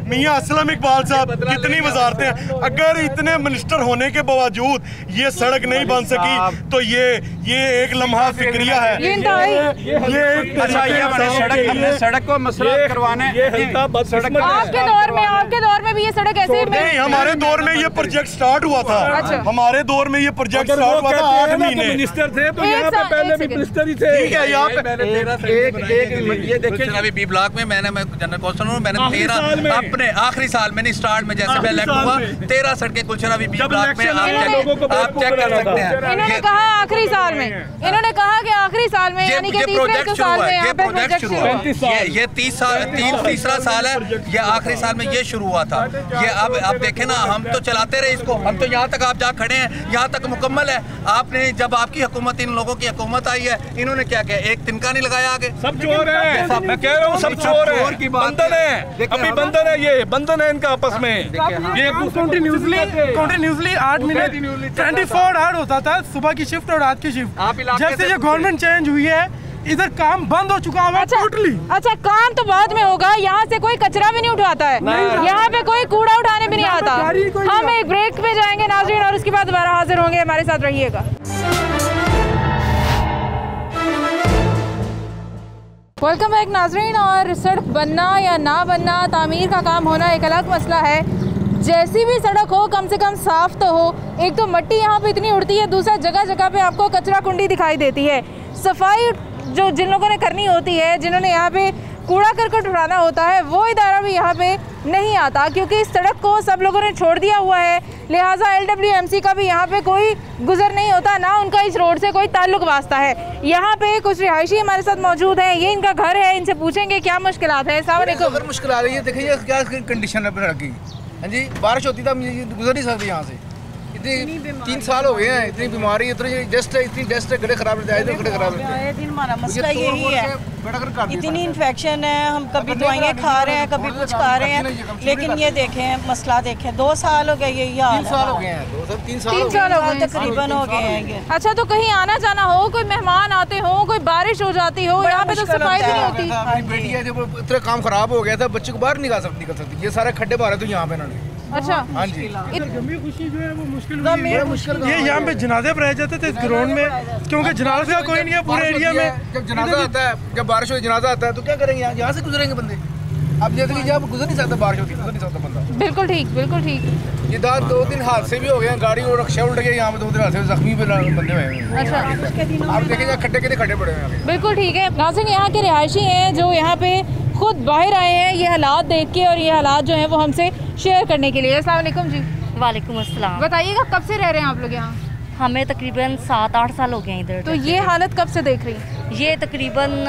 मियां असलम इकबाल साहब कितनी वजारतें हैं। अगर इतने मिनिस्टर होने के बावजूद ये सड़क नहीं बन सकी तो ये एक लम्हा फिक्रिया है। सड़क को मसला करवाना है। आपके दौर में भी ये सड़क ऐसे नहीं, हमारे दौर में ये प्रोजेक्ट स्टार्ट हुआ था। हमारे दौर में ये प्रोजेक्ट स्टार्ट हुआ था 8 महीने। मिनिस्टर थे तो यहाँ पे पहले भी मिनिस्टर ही थे। ठीक है, यहाँ पे ये देखिए अभी बी ब्लॉक में मैं जनरल कौंसल हूँ, मैंने 13 अपने आखिरी साल में नहीं स्टार्ट में जैसे मैं इलेक्ट हुआ 13 सड़कें गुलशन अभी बी ब्लॉक में आप चेक कर सकते हैं। इन्होंने कहा आखिरी साल में, इन्होंने कहा कि आखिरी साल में यानी कि तीसरे साल में यहाँ पे प्रोजेक्ट शुरू हुआ। ये तीसरा साल है, ये आखिरी साल में ये शुरू हुआ था। ये अब देखें ना, हम तो चलाते रहे इसको, हम तो यहाँ तक आप जा खड़े हैं, यहाँ तक मुकम्मल है। आपने जब आपकी हुकूमत, इन लोगों की हुकूमत आई है, इन्होंने क्या किया, एक तिनका नहीं लगाया आगे। सब चोर है, मैं कह रहा हूँ सब चोर है, बंधन है, अभी बंधन है, ये बंधन है इनका आपस में। ये कंटिन्यूसली 8 मिनट 24 आवर होता था, सुबह की शिफ्ट और रात की शिफ्ट। जब से ये गवर्नमेंट चेंज हुई है इधर काम बंद हो चुका है टोटली। अच्छा, काम तो बाद में होगा, यहाँ से कोई कचरा भी नहीं उठाता है, यहाँ पे कोई कूड़ा उठाने भी नहीं आता। हम एक ब्रेक पे जाएंगे नाज़रीन और उसके बाद दोबारा हाजिर होंगे, हमारे साथ रहिएगा। वेलकम बैक नाज़रीन। और सड़क बनना या ना बनना, तामीर का काम होना एक अलग मसला है। जैसी भी सड़क हो कम से कम साफ तो हो। एक तो मिट्टी यहाँ पे इतनी उड़ती है, दूसरा जगह जगह पे आपको कचरा कुंडी दिखाई देती है। सफाई जो जिन लोगों ने करनी होती है, जिन्होंने यहाँ पे कूड़ा करकट उठाना होता है, वो इदारा भी यहाँ पे नहीं आता क्योंकि इस सड़क को सब लोगों ने छोड़ दिया हुआ है। लिहाजा LWMC का भी यहाँ पे कोई गुजर नहीं होता, ना उनका इस रोड से कोई ताल्लुक वास्ता है। यहाँ पे कुछ रिहायशी हमारे साथ मौजूद हैं, ये इनका घर है, इनसे पूछेंगे क्या मुश्किलात है। अगर मुश्किल आ रही है, देखिए क्या कंडीशन है सड़क की। हाँ जी, बारिश होती था गुजर नहीं सकती यहाँ से। इतनी 3 साल हो गए हैं, इतनी बीमारी, इतनी डस्ट है, गड्ढे खराब रहते हैं, गड्ढे खराब रहते हैं। दिन हमारा मसला यही है, इतनी इन्फेक्शन है, हम कभी दवाइयाँ खा रहे हैं, कभी कुछ खा रहे हैं, लेकिन ये देखें मसला देखें, 2 साल हो गए, यही हाल है। 3 साल हो गए हैं, 3 साल तकरीबन हो गए हैं ये। अच्छा, तो कहीं आना जाना हो, कोई मेहमान आते हो, कोई बारिश हो जाती हो, यहाँ पे तो सफाई भी नहीं होती। मेरी बेटी है, इतना काम खराब हो गया था, बच्चे को बाहर निकाल सकती, ये सारे खड्डे मारे थे यहाँ पे इन्होंने। अच्छा, हाँ जी, खुशी जो है वो मुश्किल ये यहाँ पे जनाजे पर रह जाते थे इस ग्राउंड में, क्योंकि जनाजा का कोई नहीं है पूरे एरिया में। जब जनाजा आता है, जब बारिश हो जनाजा आता है तो क्या करेंगे, यहाँ से गुजरेंगे बंदे। अब जैसे कि जब गुजर नहीं सकता, बारिश होती है गुजर नहीं सकता बंदा। बिल्कुल ठीक, बिल्कुल ठीक। ये 2-3 हादसे भी हो गए हैं, गाड़ी और रक्षा उल्ट गई, यहाँ पे 2-3 हादसे जख्मी भी बंदे हुए हैं। अच्छा, आप देखेंगे खड्डे कितने खड्डे पड़े हैं। बिल्कुल ठीक है। नाज़रीन, यहाँ के रिहायशी हैं जो यहाँ पे खुद बाहर आए हैं ये हालात देख के, और ये हालात जो हैं वो हमसे शेयर करने के लिए। अस्सलाम वालेकुम जी। वालेकुम अस्सलाम। बताइएगा कब से रह रहे हैं आप लोग यहाँ? हमें तकरीबन 7-8 साल हो गए हैं इधर। तो ये हालत कब से देख रही हैं? ये तकरीबन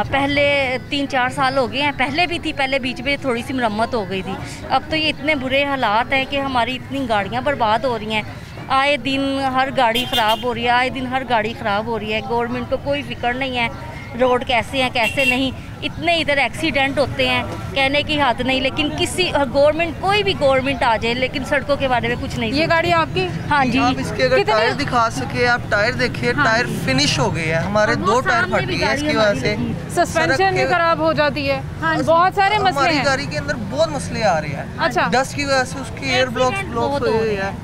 पहले 3-4 साल हो गए हैं, पहले भी थी, पहले बीच में थोड़ी सी मरम्मत हो गई थी। अब तो ये इतने बुरे हालात हैं कि हमारी इतनी गाड़ियाँ बर्बाद हो रही हैं, आए दिन हर गाड़ी ख़राब हो रही है, आए दिन हर गाड़ी ख़राब हो रही है। गवर्नमेंट को कोई फिक्र नहीं है रोड कैसे हैं कैसे नहीं। इतने इधर एक्सीडेंट होते हैं कहने की हद नहीं, लेकिन किसी गवर्नमेंट, कोई भी गवर्नमेंट आ जाए, लेकिन सड़कों के बारे में कुछ नहीं। ये गाड़ी आपकी? हाँ जी। आप इसके अगर टायर दिखा सके, आप टायर देखिए, हाँ। टायर फिनिश हो गए हैं हमारे, 2 टायर फटी है इसकी वजह से, सस्पेंशन भी खराब हो जाती है, बहुत सारे मसले हैं। गाड़ी के अंदर बहुत मसले आ रहे हैं। अच्छा, डस्ट की वजह से उसकी एयर ब्लॉक हुए हैं।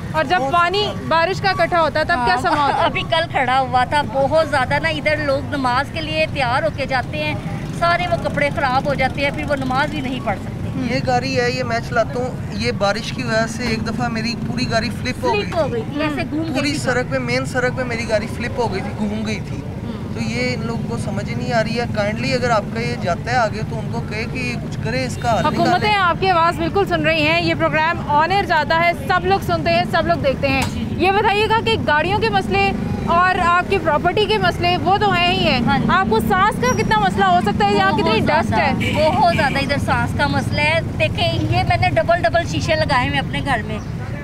और जब पानी बारिश का इकट्ठा होता है तब क्या समा होता है? अभी कल खड़ा हुआ था बहुत ज़्यादा ना, इधर लोग नमाज के लिए तैयार होके जाते हैं, सारे वो कपड़े ख़राब हो जाते हैं, फिर वो नमाज भी नहीं पढ़ सकते। ये गाड़ी है, ये मैं चलाता हूँ, ये बारिश की वजह से एक दफ़ा मेरी पूरी गाड़ी फ्लिप हो गई थी। पूरी सड़क पे, मेन सड़क पे मेरी गाड़ी फ्लिप हो गई थी, घूम गई थी। तो ये इन लोगों को समझ ही नहीं आ रही है। काइंडली अगर आपका ये जाता है आगे तो उनको कहे कि कुछ करे इसका हल। हुकूमतें आपकी आवाज़ बिल्कुल सुन रही हैं, ये प्रोग्राम ऑन एयर जाता है, सब लोग सुनते हैं, सब लोग देखते हैं। ये बताइएगा कि गाड़ियों के मसले और आपकी प्रॉपर्टी के मसले वो तो हैं ही है, हाँ। आपको सांस का कितना मसला हो सकता है? यहाँ कितनी डस्ट है? बहुत ज़्यादा इधर सांस का मसला है। देखें, ये मैंने डबल शीशे लगाए हैं अपने घर में,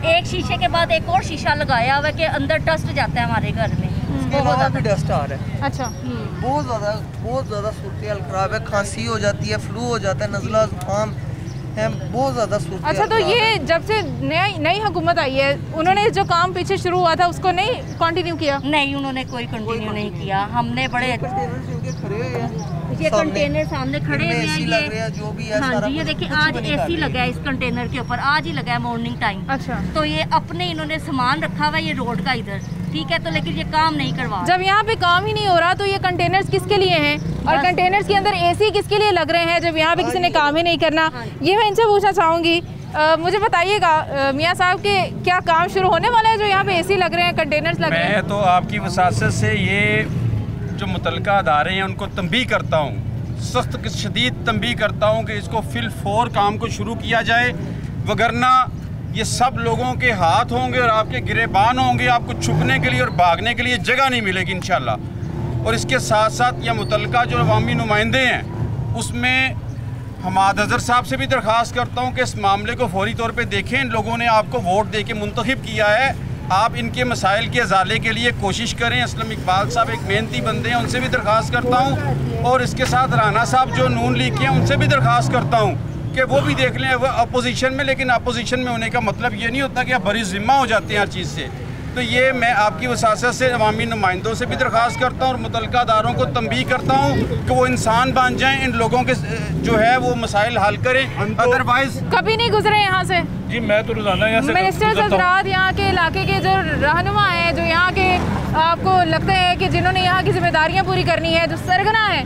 एक शीशे के बाद एक और शीशा लगाया हुआ है कि अंदर डस्ट जाता है हमारे घर में, बहुत ज़्यादा डस्ट आ रहा है। अच्छा, बहुत ज़्यादा सूरत हाल खराब है। खांसी हो जाती है, फ्लू हो जाता है, नज़ला जुकाम, है, बहुत ज़्यादा सूरत। अच्छा, तो ये जब से नई हुकूमत आई है, उन्होंने जो काम पीछे शुरू हुआ था उसको नहीं कंटिन्यू किया? नहीं, उन्होंने कोई कंटिन्यू नहीं किया। हमने बड़े ये कंटेनर सामने खड़े हुए हैं, ये जो भी है, हाँ जी, ये देखिए आज एसी लगा है इस कंटेनर के ऊपर, आज ही लगा है मॉर्निंग टाइम। अच्छा, तो ये अपने इन्होंने सामान रखा हुआ है ये रोड का इधर, ठीक है, तो लेकिन ये काम नहीं करवा। जब यहाँ पे काम ही नहीं हो रहा तो ये कंटेनर्स किसके लिए हैं और कंटेनर्स के अंदर एसी किसके लिए लग रहे हैं जब यहाँ पे किसी ने काम ही नहीं करना? ये मैं इनसे पूछना चाहूँगी। मुझे बताइएगा मियाँ साहब के क्या काम शुरू होने वाला है जो यहाँ पे एसी लग रहे हैं, कंटेनर्स लग रहे हैं? मैं तो आपकी वसासत से ये जो मुतलका अदारे हैं उनको तंबीह करता हूँ, सख्त शदीद तंबीह करता हूँ कि इसको फिलफौर काम को शुरू किया जाए, वगरना ये सब लोगों के हाथ होंगे और आपके गिरेबान होंगे, आपको छुपने के लिए और भागने के लिए जगह नहीं मिलेगी इंशाल्लाह। और इसके साथ साथ यह मुतलका जो अवामी नुमाइंदे हैं उसमें हमाद अज़हर साहब से भी दरख्वास्त करता हूँ कि इस मामले को फौरी तौर पे देखें। इन लोगों ने आपको वोट दे के मुंतखब किया है, आप इनके मसाइल के अजाले के लिए कोशिश करें। असलम इकबाल साहब एक मेहनती बंदे हैं, उनसे भी दरख्वास्त करता हूँ, और इसके साथ राना साहब जो नून लीग के हैं उनसे भी दरख्वास्त करता हूँ कि वो भी देख लें। वो अपोजिशन में, लेकिन अपोजिशन में होने का मतलब ये नहीं होता कि आप बरी ज़िम्मा हो जाते हैं हर चीज़ से। तो ये मैं आपकी वसासत से अवामी नुमाइंदों से भी दरख्वास्त करता हूँ और मुतलका अदारों को तंबीह करता हूँ कि वो इंसान बन जाएं, इन लोगों के जो है वो मसाइल हल करें। अदरवाइज कभी नहीं गुजरे यहाँ से? जी मैं तो रोजाना यहाँ से मिनिस्टर्स हज़रात, यहाँ के इलाके के जो रहनुमा हैं, जो यहाँ के आपको लगता है कि जिन्होंने यहाँ की जिम्मेदारियाँ पूरी करनी है, जो सरगना है,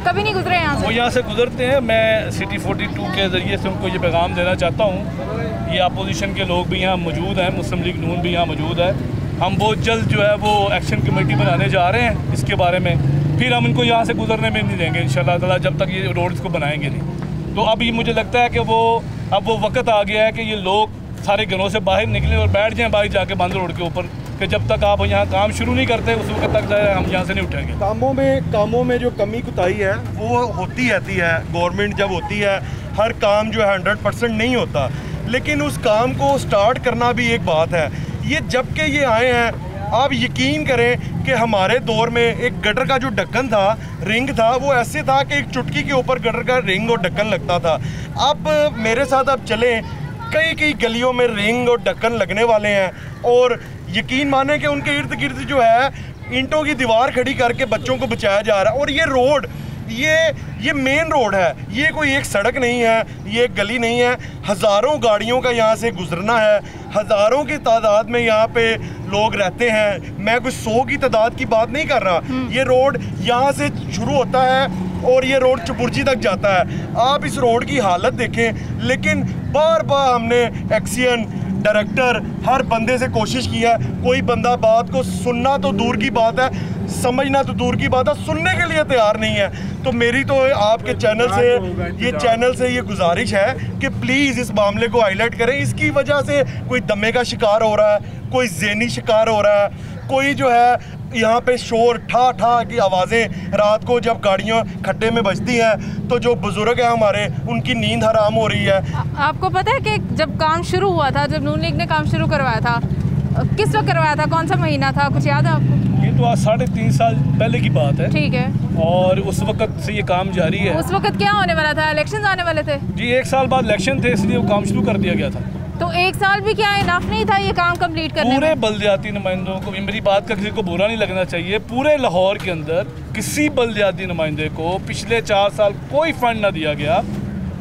कभी नहीं गुजरे यहाँ से? वो यहाँ से गुजरते हैं। मैं सिटी 42 के ज़रिए से उनको ये पैगाम देना चाहता हूँ, ये अपोजिशन के लोग भी यहाँ मौजूद हैं, मुस्लिम लीग नून भी यहाँ मौजूद है। हम बहुत जल्द जो है वो एक्शन कमेटी बनाने जा रहे हैं इसके बारे में, फिर हम इनको यहाँ से गुजरने में नहीं देंगे इंशाल्लाह ताला जब तक ये रोड्स को बनाएंगे नहीं। तो अभी मुझे लगता है कि अब वो वक्त आ गया है कि ये लोग सारे घरों से बाहर निकलें और बैठ जाएँ बाहर जाके बंद रोड के ऊपर, कि जब तक आप यहाँ काम शुरू नहीं करते उस वक्त तक हम यहाँ से नहीं उठेंगे। कामों में जो कमी कुताही है वो होती रहती है। गवर्नमेंट जब होती है, हर काम जो है 100% नहीं होता, लेकिन उस काम को स्टार्ट करना भी एक बात है। ये जब के ये आए हैं, आप यकीन करें कि हमारे दौर में एक गटर का जो ढक्कन था, रिंग था, वो ऐसे था कि एक चुटकी के ऊपर गटर का रिंग और ढक्कन लगता था। अब मेरे साथ अब चलें, कई गलियों में रिंग और ढक्कन लगने वाले हैं, और यकीन माने कि उनके इर्द गिर्द जो है ईंटों की दीवार खड़ी करके बच्चों को बचाया जा रहा है। और ये रोड, ये मेन रोड है, ये कोई एक सड़क नहीं है, ये एक गली नहीं है। हज़ारों गाड़ियों का यहाँ से गुजरना है, हज़ारों की तादाद में यहाँ पे लोग रहते हैं। मैं कुछ 100 की तादाद की बात नहीं कर रहा। ये रोड यहाँ से शुरू होता है और ये रोड चुपुर्जी तक जाता है। आप इस रोड की हालत देखें। लेकिन बार बार हमने एक्सियन डायरेक्टर हर बंदे से कोशिश किया, कोई बंदा बात को सुनना तो दूर की बात है, समझना तो दूर की बात है, सुनने के लिए तैयार नहीं है। तो मेरी तो आपके चैनल से ये गुजारिश है कि प्लीज़ इस मामले को हाईलाइट करें। इसकी वजह से कोई दमे का शिकार हो रहा है, कोई ज़हनी शिकार हो रहा है, कोई जो है यहाँ पे शोर ठा ठा की आवाज़ें रात को जब गाड़ियाँ खड्डे में बजती हैं तो जो बुजुर्ग हैं हमारे, उनकी नींद हराम हो रही है। आपको पता है कि जब काम शुरू हुआ था, जब नून लीग ने काम शुरू करवाया था, किस वक्त करवाया था, कौन सा महीना था, कुछ याद है आपको? ये तो आज 3.5 साल पहले की बात है। ठीक है। और उस वक्त से ये काम जारी है। उस वक्त क्या होने वाला था? इलेक्शन आने वाले थे जी, 1 साल बाद इलेक्शन थे, इसलिए वो काम शुरू कर दिया गया था। तो 1 साल भी क्या इनफ नहीं था ये काम कंप्लीट करने पूरे बल्दियाती नुमाइंदों को, मेरी बात का किसी को बुरा नहीं लगना चाहिए, पूरे लाहौर के अंदर किसी बल्दियाती नुमाइंदे को पिछले 4 साल कोई फंड ना दिया गया।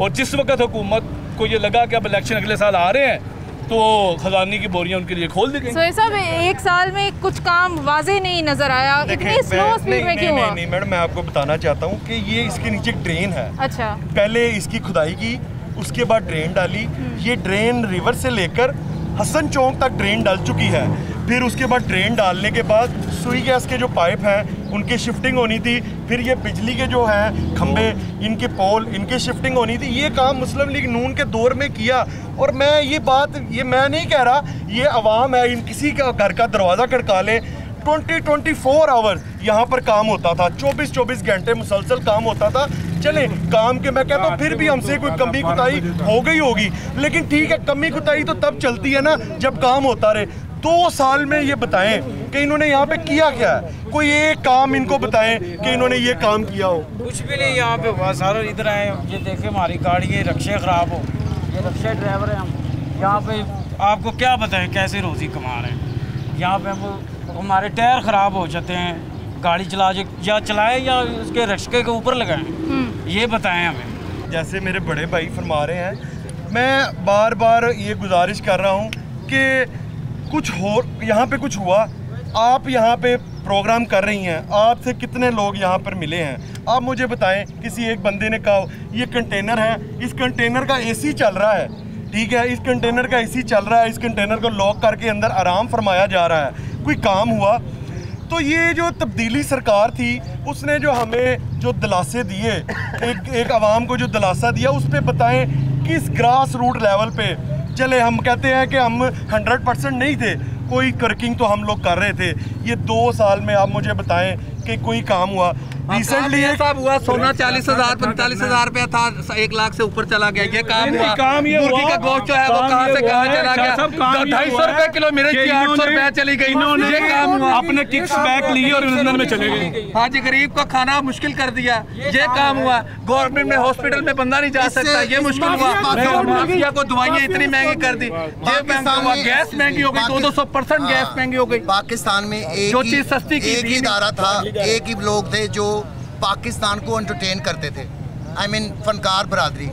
और जिस वक्त हुकूमत को ये लगा कि अब इलेक्शन अगले साल आ रहे हैं तो खजाने की बोरियां उनके लिए खोल दी गई। सोए साहब, 1 साल में कुछ काम वाज़ेह नहीं नजर आया, इतनी स्लो स्पीड में क्यों हुआ? नहीं मैडम, मैं आपको बताना चाहता हूँ कि ये इसके नीचे ड्रेन है। अच्छा। पहले इसकी खुदाई की, उसके बाद ड्रेन डाली। ये ड्रेन रिवर से लेकर हसन चौक तक ड्रेन डाल चुकी है। फिर उसके बाद ड्रेन डालने के बाद सुई गैस के जो पाइप हैं उनकी शिफ्टिंग होनी थी। फिर ये बिजली के जो हैं खंबे, इनके पोल, इनकी शिफ्टिंग होनी थी। ये काम मुस्लिम लीग नून के दौर में किया। और मैं ये मैं नहीं कह रहा, ये अवाम है, इन किसी का घर का दरवाज़ा खड़का लें, 24 आवर्स यहाँ पर काम होता था, 24 घंटे मुसलसल काम होता था। चले काम के मैं कहता हूँ फिर भी हमसे कोई कमी कुताही हो गई होगी, लेकिन ठीक है, कमी कुताही तो तब चलती है ना जब काम होता रहे। 2 साल में ये बताएं कि इन्होंने यहाँ पे किया क्या है? कोई एक काम इनको बताएं कि इन्होंने ये काम किया हो। कुछ भी नहीं यहाँ पे हुआ सर। इधर आए, ये देखे हमारी गाड़ी के रक्षे खराब हो, ये रिक्शा ड्राइवर हैं हम। यहाँ पे आपको क्या बताएं कैसे रोज़ी कमा रहे हैं। यहाँ पे वो हमारे टायर ख़राब हो जाते हैं, गाड़ी चलाएं या उसके रिक्शे के ऊपर लगाएं, ये बताएं हमें। जैसे मेरे बड़े भाई फरमा रहे हैं, मैं बार बार ये गुजारिश कर रहा हूँ कि कुछ हो, यहाँ पे कुछ हुआ, आप यहाँ पे प्रोग्राम कर रही हैं, आपसे कितने लोग यहाँ पर मिले हैं, आप मुझे बताएं। किसी एक बंदे ने कहा ये कंटेनर है, इस कंटेनर का एसी चल रहा है, ठीक है, इस कंटेनर का एसी चल रहा है, इस कंटेनर को लॉक करके अंदर आराम फरमाया जा रहा है, कोई काम हुआ? तो ये जो तब्दीली सरकार थी उसने जो हमें जो दिलासे दिए, एक आवाम को जो दिलासा दिया, उस पर बताएं किस ग्रास रूट लेवल पे। चले हम कहते हैं कि हम 100% नहीं थे, कोई वर्किंग तो हम लोग कर रहे थे। ये 2 साल में आप मुझे बताएं कि कोई काम हुआ? रिसेंटली ये सब हुआ, सोना 40,000 45,000 रुपया था, 1 लाख से ऊपर चला गया। ये काम हुआ। मुर्गी का गोश्त जो है वो कहाँ से कहाँ चला गया, 250 रुपए किलो मिर्च की 800 रुपया चली गई। ये काम हुआ। अपने किक्स बैक लिए और लंदन में चले गए। हाँ जी, गरीब को खाना मुश्किल कर दिया, ये काम हुआ। गवर्नमेंट में हॉस्पिटल में बंदा नहीं जा सकता, ये मुश्किल हुआ। माफिया को दवाइयाँ इतनी महंगी कर दी, ये महंगा, गैस महंगी हो गई, 200% गैस महंगी हो गई। पाकिस्तान में जो चीज सस्ती की एक ही इदारा था, एक ही लोग थे जो पाकिस्तान को एंटरटेन करते थे, आई मीन फनकार बरादरी।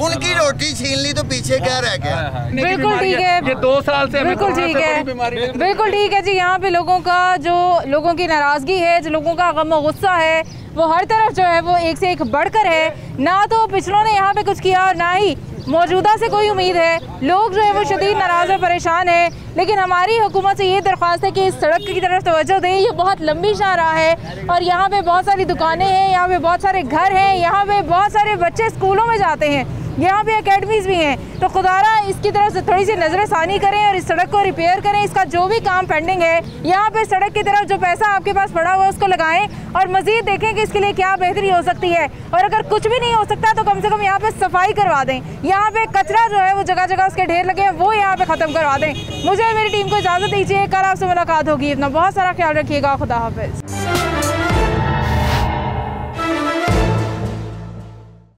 उनकी रोटी छीन ली तो पीछे क्या रह गया? बिल्कुल ठीक है, ये 2 साल से बिल्कुल ठीक है, बिल्कुल ठीक है जी। यहाँ पे लोगों का जो लोगों की नाराज़गी है, जो लोगों का गम और गुस्सा है, वो हर तरफ जो है वो एक से एक बढ़कर है। ना तो पिछलों ने यहाँ पे कुछ किया और ना ही मौजूदा से कोई उम्मीद है। लोग जो है वो शदीद नाराज़ और परेशान है, लेकिन हमारी हुकूमत से ये दरख्वास्त है कि इस सड़क की तरफ तवज्जो दें। ये बहुत लंबी शाहराह है और यहाँ पे बहुत सारी दुकानें हैं, यहाँ पे बहुत सारे घर हैं, यहाँ पे बहुत सारे बच्चे स्कूलों में जाते हैं, यहाँ पे एकेडमीज़ भी हैं। तो खुदारा इसकी तरफ से थोड़ी सी नज़रसानी करें और इस सड़क को रिपेयर करें। इसका जो भी काम पेंडिंग है, यहाँ पे सड़क की तरफ जो पैसा आपके पास पड़ा हुआ है उसको लगाएं और मज़ीद देखें कि इसके लिए क्या बेहतरी हो सकती है। और अगर कुछ भी नहीं हो सकता तो कम से कम यहाँ पे सफाई करवा दें। यहाँ पे कचरा जो है वो जगह जगह उसके ढेर लगे हैं, वो यहाँ पे ख़त्म करवा दें। मुझे मेरी टीम को इजाज़त दीजिए, कल आपसे मुलाकात होगी। अपना बहुत सारा ख्याल रखिएगा। खुदा हाफिज़।